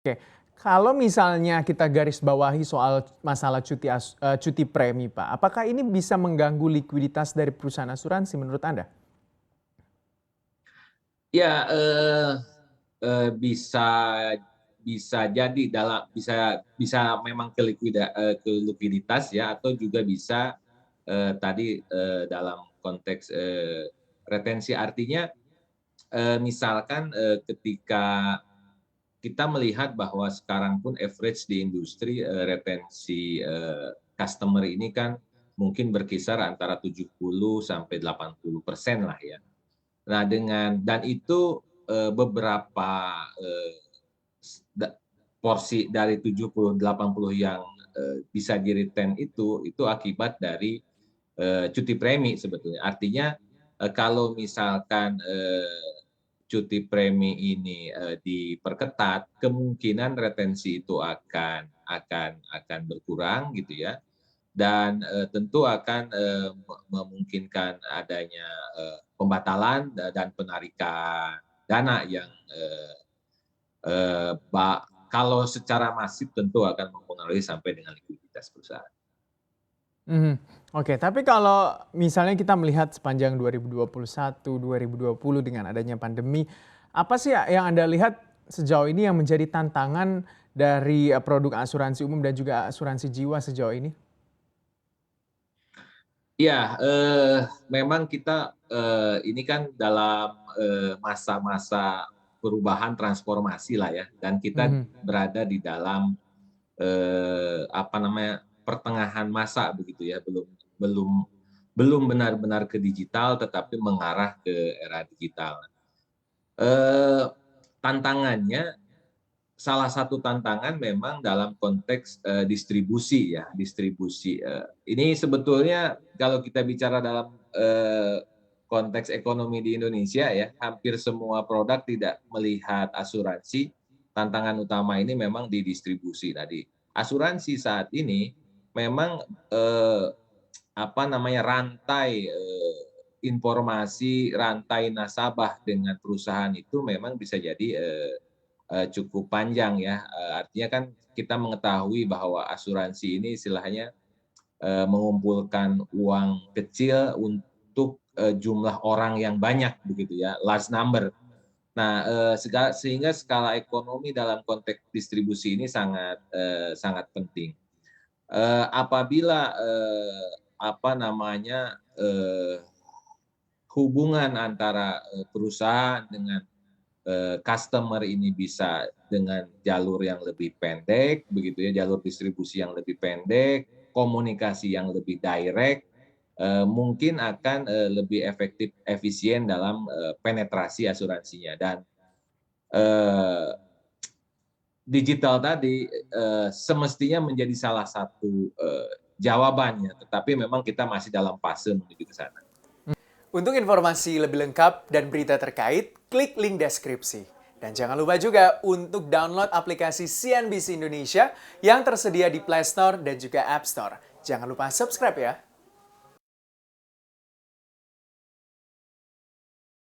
Oke, kalau misalnya kita garis bawahi soal masalah cuti premi, Pak, apakah ini bisa mengganggu likuiditas dari perusahaan asuransi menurut Anda? Ya, bisa bisa jadi bisa bisa memang ke likuiditas ya, atau juga bisa, tadi, dalam konteks, retensi. Artinya, misalkan, ketika kita melihat bahwa sekarang pun average di industri, retensi, customer ini kan mungkin berkisar antara 70 sampai 80% lah ya. Nah dan itu, beberapa, s da porsi dari 70, 80 yang, bisa di-retain itu akibat dari, cuti premi sebetulnya. Artinya, kalau misalkan, cuti premi ini, diperketat, kemungkinan retensi itu akan berkurang gitu ya, dan, tentu akan, memungkinkan adanya, pembatalan dan penarikan dana yang, kalau secara masif tentu akan mempengaruhi sampai dengan likuiditas perusahaan. Mhm, oke. Tapi kalau misalnya kita melihat sepanjang 2021, 2020 dengan adanya pandemi, apa sih yang Anda lihat sejauh ini yang menjadi tantangan dari, produk asuransi umum dan juga asuransi jiwa sejauh ini? Iya, memang kita, ini kan dalam, masa-masa perubahan transformasi lah ya, dan kita Mhm, berada di dalam, apa namanya, pertengahan masa begitu ya, belum belum benar-benar ke digital, tetapi mengarah ke era digital. Eee, Tantangannya, salah satu tantangan memang dalam konteks, distribusi ya, distribusi, ini sebetulnya kalau kita bicara dalam, konteks ekonomi di Indonesia ya, hampir semua produk tidak melihat asuransi, tantangan utama ini memang di distribusi tadi. Asuransi saat ini memang, apa namanya, rantai, informasi, rantai nasabah dengan perusahaan itu memang bisa jadi, cukup panjang ya, artinya kan kita mengetahui bahwa asuransi ini istilahnya, mengumpulkan uang kecil untuk, jumlah orang yang banyak begitu ya, large number. Nah, sehingga skala ekonomi dalam konteks distribusi ini sangat penting. Apabila, apa namanya, hubungan antara, perusahaan dengan customer ini bisa dengan jalur yang lebih pendek, begitu ya, jalur distribusi yang lebih pendek, komunikasi yang lebih direct, mungkin akan, lebih efektif, efisien dalam, penetrasi asuransinya dan, eee, digital tadi, semestinya menjadi salah satu, jawabannya, tetapi memang kita masih dalam fase menuju ke sana. Untuk informasi lebih lengkap dan berita terkait, klik link deskripsi. Dan jangan lupa juga untuk download aplikasi CNBC Indonesia yang tersedia di Play Store dan juga App Store. Jangan lupa subscribe ya.